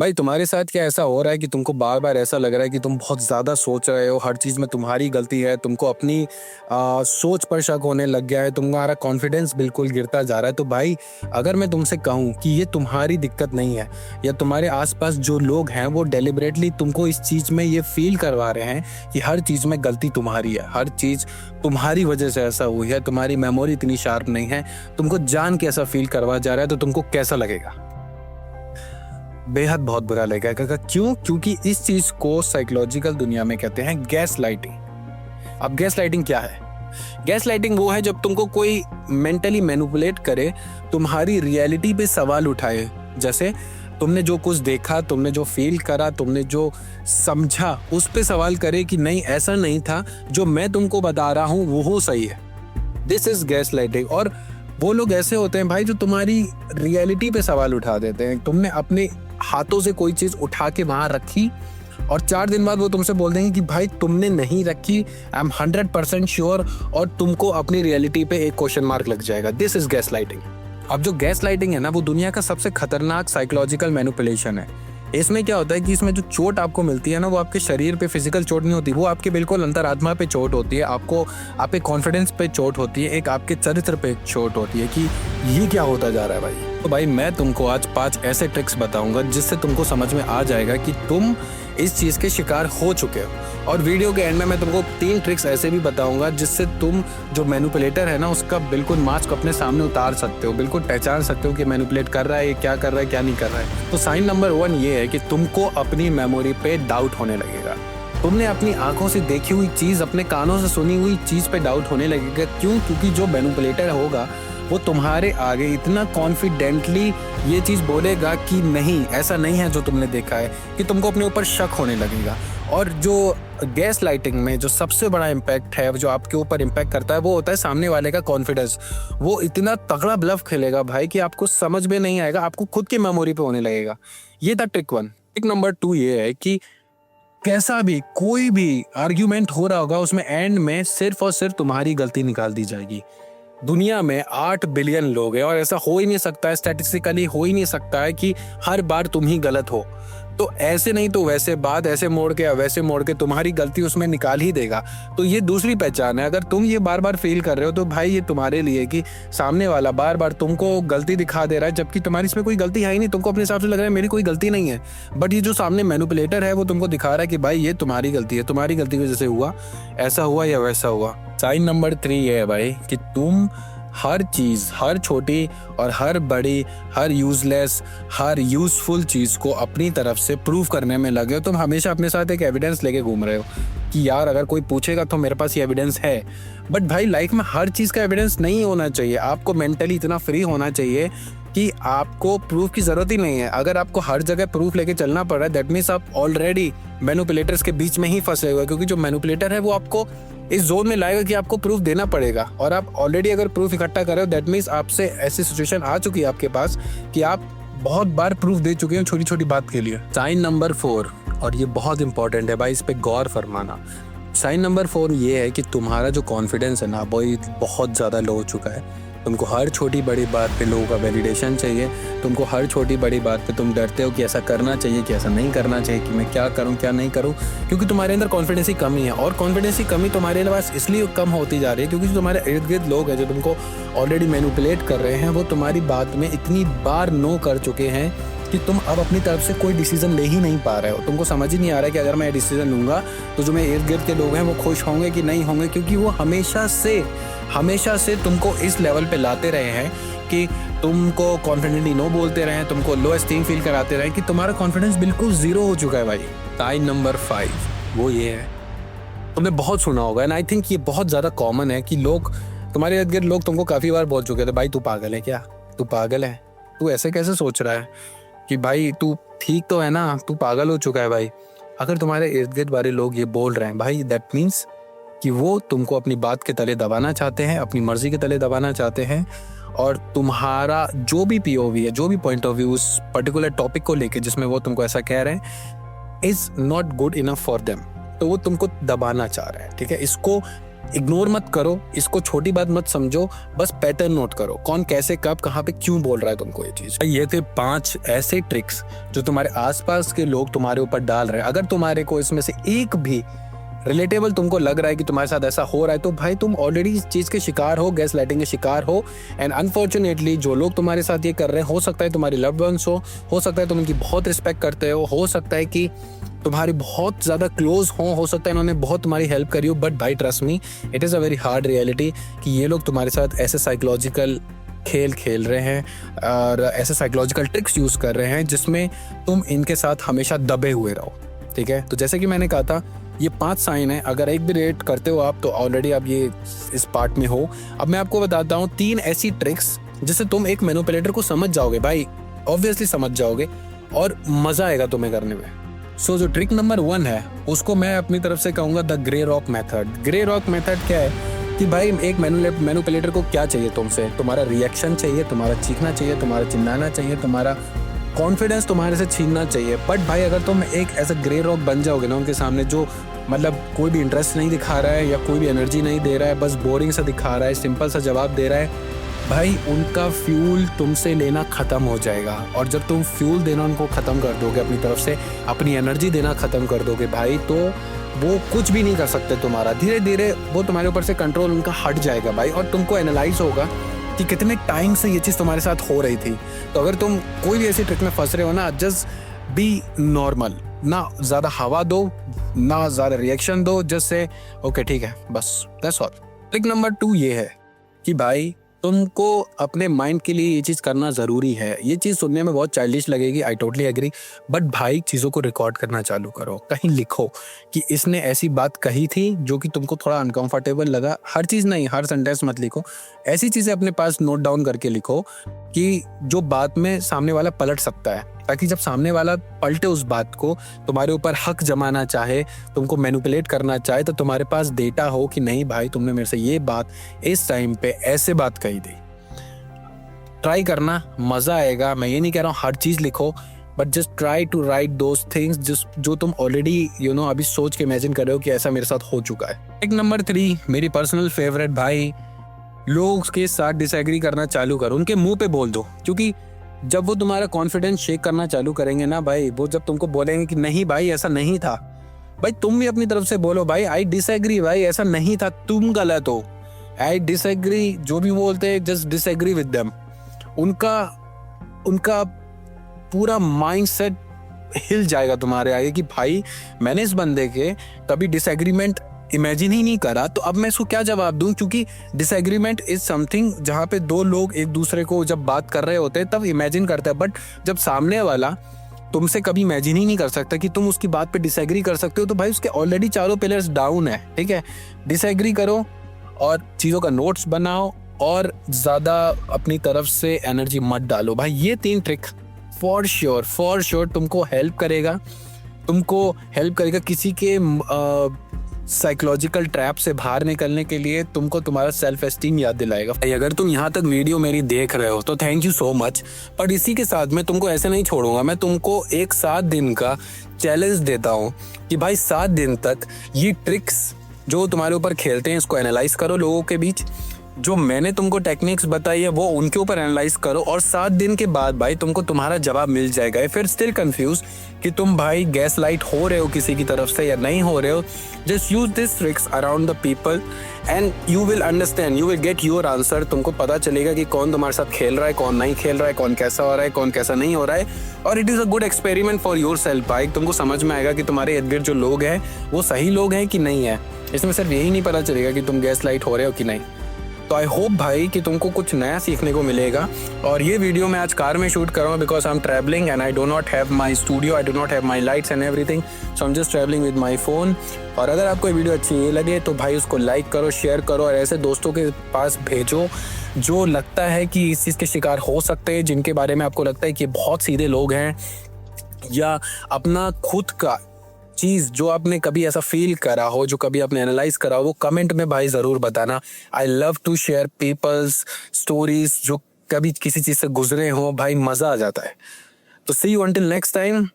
भाई तुम्हारे साथ क्या ऐसा हो रहा है कि तुमको बार बार ऐसा लग रहा है कि तुम बहुत ज़्यादा सोच रहे हो, हर चीज़ में तुम्हारी गलती है, तुमको अपनी सोच पर शक होने लग गया है, तुम्हारा कॉन्फिडेंस बिल्कुल गिरता जा रहा है। तो भाई अगर मैं तुमसे कहूँ कि ये तुम्हारी दिक्कत नहीं है या तुम्हारे आसपास जो लोग हैं वो डेलिबरेटली तुमको इस चीज़ में ये फील करवा रहे हैं कि हर चीज़ में गलती तुम्हारी है, हर चीज़ तुम्हारी वजह से ऐसा हुई है, तुम्हारी मेमोरी इतनी शार्प नहीं है, तुमको जान के ऐसा फील करवा जा रहा है, तो तुमको कैसा लगेगा? बेहद बहुत बुरा लगेगा। क्यों? क्योंकि इस चीज को साइकोलॉजिकल दुनिया में कहते हैं गैस लाइटिंग। अब गैस लाइटिंग क्या है? गैस लाइटिंग वो है जब तुमको कोई मेंटली मैनिपुलेट करे, तुम्हारी रियलिटी पे सवाल उठाए। जैसे तुमने जो कुछ देखा, तुमने जो फील करा, तुमने जो समझा, उस पे सवाल करे कि नहीं ऐसा नहीं था, जो मैं तुमको बता रहा हूँ वो सही है। This is gas lighting. और वो लोग ऐसे होते हैं भाई जो तुम्हारी रियलिटी पे सवाल उठा देते हैं। तुमने अपने हाथों से कोई चीज उठा के वहां रखी और 4 दिन बाद वो तुमसे बोल देंगे कि भाई तुमने नहीं रखी, आई एम 100% श्योर, और तुमको अपनी रियलिटी पे एक क्वेश्चन मार्क लग जाएगा। This is gas lighting. अब जो गैस लाइटिंग है ना, वो दुनिया का सबसे खतरनाक साइकोलॉजिकल मैनिपुलेशन है। इसमें क्या होता है कि इसमें जो चोट आपको मिलती है ना, वो आपके शरीर पे फिजिकल चोट नहीं होती, वो आपके बिल्कुल अंतरात्मा पे चोट होती है, आपको आपके कॉन्फिडेंस पे चोट होती है, एक आपके चरित्र पे चोट होती है कि ये क्या होता जा रहा है भाई। तो भाई मैं तुमको आज 5 ऐसे ट्रिक्स बताऊंगा जिससे तुमको समझ में आ जाएगा कि तुम इस चीज़ के शिकार हो चुके हो। और वीडियो के एंड में मैं तुमको 3 ट्रिक्स ऐसे भी बताऊंगा जिससे तुम जो मैनिपुलेटर है ना, उसका बिल्कुल मास्क अपने सामने उतार सकते हो, बिल्कुल पहचान सकते हो कि मैनिपुलेट कर रहा है, ये क्या कर रहा है, क्या नहीं कर रहा है। तो साइन नंबर 1 ये है कि तुमको अपनी मेमोरी पे डाउट होने लगेगा। तुमने अपनी आंखों से देखी हुई चीज़, अपने कानों से सुनी हुई चीज़ पे डाउट होने लगेगा। क्यों? क्योंकि जो मैनिपुलेटर होगा वो तुम्हारे आगे इतना कॉन्फिडेंटली ये चीज़ बोलेगा कि नहीं, ऐसा नहीं है जो तुमने देखा है, कि तुमको अपने ऊपर शक होने लगेगा। और जो गैस लाइटिंग में जो सबसे बड़ा इम्पैक्ट है, जो आपके ऊपर इम्पैक्ट करता है, वो होता है सामने वाले का कॉन्फिडेंस। वो इतना तगड़ा ब्लफ खेलेगा भाई कि आपको समझ में नहीं आएगा, आपको खुद की मेमोरी पे होने लगेगा। ये था ट्रिक 1। ट्रिक नंबर 2 ये है कि कैसा भी कोई भी आर्ग्यूमेंट हो रहा होगा, उसमें एंड में सिर्फ और सिर्फ तुम्हारी गलती निकाल दी जाएगी। दुनिया में 8 बिलियन लोग हैं और ऐसा हो ही नहीं सकता है, स्टैटिस्टिकली हो ही नहीं सकता है कि हर बार तुम ही गलत हो। तो ऐसे नहीं तो वैसे बात ऐसे मोड़ के या वैसे मोड़ के तुम्हारी गलती उसमें निकाल ही देगा। तो ये दूसरी पहचान है। अगर तुम ये बार बार फील कर रहे हो तो भाई ये तुम्हारे लिए कि सामने वाला बार बार तुमको गलती दिखा दे रहा है, जबकि तुम्हारी इसमें कोई गलती है ही नहीं। तुमको अपने हिसाब से लग रहा है मेरी कोई गलती नहीं है, बट ये जो सामने मैनिपुलेटर है वो तुमको दिखा रहा है कि भाई ये तुम्हारी गलती है, तुम्हारी गलती की वजह से हुआ, ऐसा हुआ या वैसा हुआ। साइन नंबर 3 ये है भाई कि तुम हर चीज़, हर छोटी और हर बड़ी, हर यूजलेस, हर यूजफुल चीज़ को अपनी तरफ से प्रूव करने में लगे हो। तुम हमेशा अपने साथ एक एविडेंस लेके घूम रहे हो कि यार अगर कोई पूछेगा तो मेरे पास ये एविडेंस है। बट भाई लाइफ में हर चीज़ का एविडेंस नहीं होना चाहिए। आपको मेंटली इतना फ्री होना चाहिए कि आपको प्रूफ की ज़रूरत ही नहीं है। अगर आपको हर जगह प्रूफ लेके चलना पड़ रहा है, दैट मीन्स आप ऑलरेडी मैनिपुलेटर्स के बीच में ही फंसे हुए, क्योंकि जो मैनिपुलेटर है वो आपको इस जोन में लाएगा कि आपको प्रूफ देना पड़ेगा। और आप ऑलरेडी अगर प्रूफ इकट्ठा कर रहे हो, दैट मीन्स आपसे ऐसी सिचुएशन आ चुकी है आपके पास कि आप बहुत बार प्रूफ दे चुके हैं छोटी छोटी बात के लिए। साइन नंबर 4, और ये बहुत इंपॉर्टेंट है भाई, इस पे गौर फरमाना। साइन नंबर 4 ये है कि तुम्हारा जो कॉन्फिडेंस है ना, वो बहुत ज़्यादा लो हो चुका है। तुमको हर छोटी बड़ी बात पे लोगों का वैलिडेशन चाहिए। तुमको हर छोटी बड़ी बात पे तुम डरते हो कि ऐसा करना चाहिए कि ऐसा नहीं करना चाहिए, कि मैं क्या करूं क्या नहीं करूं, क्योंकि तुम्हारे अंदर कॉन्फिडेंस की कमी है। और कॉन्फिडेंस की कमी तुम्हारे पास इसलिए कम होती जा रही है क्योंकि जो तुम्हारे इर्द गिर्द लोग हैं जो तुमको ऑलरेडी मैनिपुलेट कर रहे हैं, वो तुम्हारी बात में इतनी बार नो कर चुके हैं कि तुम अब अपनी तरफ से कोई डिसीजन ले ही नहीं पा रहे हो। तुमको समझ ही नहीं आ रहा है कि अगर मैं डिसीजन लूँगा तो जो मेरे इर्द गिर्द के लोग हैं वो खुश होंगे कि नहीं होंगे, क्योंकि वो हमेशा से तुमको इस लेवल पे लाते रहे हैं कि तुमको कॉन्फिडेंटली नो बोलते रहे, तुमको लो एस्टीम फील कराते रहे कि तुम्हारा कॉन्फिडेंस बिल्कुल जीरो हो चुका है भाई। साइन नंबर 5 वो ये है, तुमने बहुत सुना होगा एंड आई थिंक ये बहुत ज़्यादा कॉमन है कि लोग, तुम्हारे इर्द गिर्द लोग तुमको काफ़ी बार बोल चुके थे, भाई तू पागल है क्या, तू पागल है, तू ऐसे कैसे सोच रहा है, कि भाई तू ठीक तो है ना, तू पागल हो चुका है भाई। अगर तुम्हारे इर्द गिर्द वाले लोग ये बोल रहे हैं भाई, दैट मीन्स कि वो तुमको अपनी बात के तले दबाना चाहते हैं, अपनी मर्जी के तले दबाना चाहते हैं। और तुम्हारा जो भी POV है, जो भी पॉइंट ऑफ व्यू उस पर्टिकुलर टॉपिक को लेके जिसमें वो तुमको ऐसा कह रहे हैं, is not good enough for them. तो वो तुमको दबाना चाह रहे हैं, ठीक है। इसको इग्नोर मत करो, इसको छोटी बात मत समझो, बस पैटर्न नोट करो, कौन कैसे कब कहाँ पे क्यों बोल रहा है तुमको ये चीज। ये थे 5 ऐसे ट्रिक्स जो तुम्हारे आसपास के लोग तुम्हारे ऊपर डाल रहे हैं। अगर तुम्हारे को इसमें से एक भी रिलेटेबल तुमको लग रहा है कि तुम्हारे साथ ऐसा हो रहा है, तो भाई तुम ऑलरेडी इस चीज के शिकार हो, गैस लाइटिंग के शिकार हो। एंड अनफॉर्चुनेटली जो लोग तुम्हारे साथ ये कर रहे हैं, हो सकता है तुम्हारे लव्ड वंस हो सकता है तुम उनकी बहुत रिस्पेक्ट करते हो सकता है कि तुम्हारी बहुत ज़्यादा क्लोज हो सकता है इन्होंने बहुत तुम्हारी हेल्प करी हो। बट भाई trust me, it is a very hard reality कि ये लोग तुम्हारे साथ ऐसे साइकोलॉजिकल खेल खेल रहे हैं और ऐसे साइकोलॉजिकल ट्रिक्स यूज़ कर रहे हैं जिसमें तुम इनके साथ हमेशा दबे हुए रहो। ठीक है, तो जैसे कि मैंने कहा था, ये 5 साइन है। अगर एक भी रेट करते हो आप तो ऑलरेडी आप ये इस पार्ट में हो। अब मैं आपको बताता हूँ 3 ऐसी ट्रिक्स जिससे तुम एक मैनिपुलेटर को समझ जाओगे भाई, ऑब्वियसली समझ जाओगे और मज़ा आएगा तुम्हें करने में। सो जो ट्रिक नंबर 1 है उसको मैं अपनी तरफ से कहूँगा the grey rock method. Grey rock method क्या है कि भाई एक मैनिपुलेटर को क्या चाहिए तुमसे? तुम्हारा रिएक्शन चाहिए, तुम्हारा चीखना चाहिए, तुम्हारा चिल्लाना चाहिए, तुम्हारा कॉन्फिडेंस तुम्हारे से छीनना चाहिए। बट भाई अगर तुम एक ऐसा ग्रे रॉक बन जाओगे ना उनके सामने, जो मतलब कोई भी इंटरेस्ट नहीं दिखा रहा है या कोई भी एनर्जी नहीं दे रहा है, बस बोरिंग सा दिखा रहा है, सिंपल सा जवाब दे रहा है, भाई उनका फ्यूल तुमसे लेना ख़त्म हो जाएगा। और जब तुम फ्यूल देना उनको ख़त्म कर दोगे, अपनी तरफ से अपनी एनर्जी देना ख़त्म कर दोगे भाई, तो वो कुछ भी नहीं कर सकते तुम्हारा। धीरे धीरे वो तुम्हारे ऊपर से कंट्रोल उनका हट जाएगा भाई, और तुमको एनालाइज होगा कि कितने टाइम से ये चीज़ तुम्हारे साथ हो रही थी। तो अगर तुम कोई भी ऐसी ट्रिक में फंस रहे हो ना, जस्ट बी नॉर्मल, ना ज़्यादा हवा दो ना ज़्यादा रिएक्शन दो, जस्ट से ओके ठीक है, बस दैट्स ऑल। ट्रिक नंबर 2 ये है कि भाई तुमको अपने माइंड के लिए ये चीज़ करना ज़रूरी है। ये चीज़ सुनने में बहुत चाइल्डिश लगेगी, आई टोटली एग्री, बट भाई चीज़ों को रिकॉर्ड करना चालू करो, कहीं लिखो कि इसने ऐसी बात कही थी जो कि तुमको थोड़ा अनकंफर्टेबल लगा। हर चीज़ नहीं, हर सेंटेंस मत लिखो, ऐसी चीज़ें अपने पास नोट डाउन करके लिखो कि जो बात में सामने वाला पलट सकता है, ताकि जब सामने वाला पलटे उस बात को, तुम्हारे ऊपर हक जमाना चाहे, तुमको मैनिपुलेट करना चाहे, तो तुम्हारे पास डेटा हो कि नहीं भाई तुमने मेरे से ये बात इस टाइम पे ऐसे बात कही थी। ट्राई करना, मज़ा आएगा। मैं ये नहीं कह रहा हूँ हर चीज़ लिखो, but just try to write those things जो तुम ऑलरेडी अभी सोच के इमेजिन कर रहे हो कि ऐसा मेरे साथ हो चुका है। एक नंबर 3 मेरी पर्सनल फेवरेट, भाई लोग के साथ डिसएग्री करना चालू करो, उनके मुंह पे बोल दो। क्योंकि जब वो तुम्हारा कॉन्फिडेंस शेक करना चालू करेंगे ना भाई, वो जब तुमको बोलेंगे कि नहीं भाई ऐसा नहीं था, भाई तुम भी अपनी तरफ से बोलो भाई आई डिसएग्री, भाई ऐसा नहीं था, तुम गलत हो, आई डिसएग्री। जो भी बोलते हैं जस्ट डिसएग्री विद देम। उनका पूरा माइंडसेट हिल जाएगा तुम्हारे आगे कि भाई मैंने इस बंदे के कभी डिसएग्रीमेंट इमेजिन ही नहीं करा, तो अब मैं इसको क्या जवाब दूं? क्योंकि डिसएग्रीमेंट इज समथिंग जहाँ पे 2 लोग एक दूसरे को जब बात कर रहे होते हैं तब इमेजिन करते हैं, बट जब सामने वाला तुमसे कभी इमेजिन ही नहीं कर सकता कि तुम उसकी बात पे डिसएग्री कर सकते हो, तो भाई उसके ऑलरेडी चारों पिलर्स डाउन है। ठीक है, डिसएग्री करो और चीज़ों का नोट्स बनाओ और ज़्यादा अपनी तरफ से एनर्जी मत डालो। भाई ये 3 ट्रिक फॉर श्योर तुमको हेल्प करेगा, किसी के साइकोलॉजिकल ट्रैप से बाहर निकलने के लिए, तुमको तुम्हारा सेल्फ एस्टीम याद दिलाएगा। अगर तुम यहाँ तक वीडियो मेरी देख रहे हो तो थैंक यू सो मच, पर इसी के साथ मैं तुमको ऐसे नहीं छोड़ूंगा। मैं तुमको एक 7 दिन का चैलेंज देता हूँ कि भाई 7 दिन तक ये ट्रिक्स जो तुम्हारे ऊपर खेलते हैं इसको एनालाइज करो, लोगों के बीच जो मैंने तुमको टेक्निक्स बताई है वो उनके ऊपर एनालाइज करो, और 7 दिन के बाद भाई तुमको तुम्हारा जवाब मिल जाएगा। फिर स्टिल कंफ्यूज कि तुम भाई गैस लाइट हो रहे हो किसी की तरफ से या नहीं हो रहे हो, just use this tricks around the people and you will understand, you will get your answer. तुमको पता चलेगा कि कौन तुम्हारे साथ खेल रहा है, कौन नहीं खेल रहा है, कौन कैसा हो रहा है, कौन कैसा नहीं हो रहा है। और it is a good experiment for your self भाई। तुमको समझ में आएगा कि तुम्हारे इर्द गिर्द जो लोग हैं वो सही लोग हैं कि नहीं है। इसमें सिर्फ यही नहीं पता चलेगा कि तुम गैस लाइट हो रहे हो कि नहीं। तो आई होप भाई कि तुमको कुछ नया सीखने को मिलेगा। और ये वीडियो मैं आज कार में शूट कर रहा हूँ because I am travelling and I do not have my studio, I do not have my lights and everything, so I am just travelling with my phone. और अगर आपको ये वीडियो अच्छी लगे तो भाई उसको लाइक करो, शेयर करो और ऐसे दोस्तों के पास भेजो जो लगता है कि इस चीज़ के शिकार हो सकते हैं, जिनके बारे में आपको लगता है कि बहुत सीधे लोग हैं, या अपना खुद का चीज़ जो आपने कभी ऐसा फील करा हो, जो कभी आपने एनालाइज करा हो, वो कमेंट में भाई ज़रूर बताना। I love to share people's stories जो कभी किसी चीज़ से गुजरे हो, भाई मज़ा आ जाता है। तो सी यू अंटिल नेक्स्ट टाइम।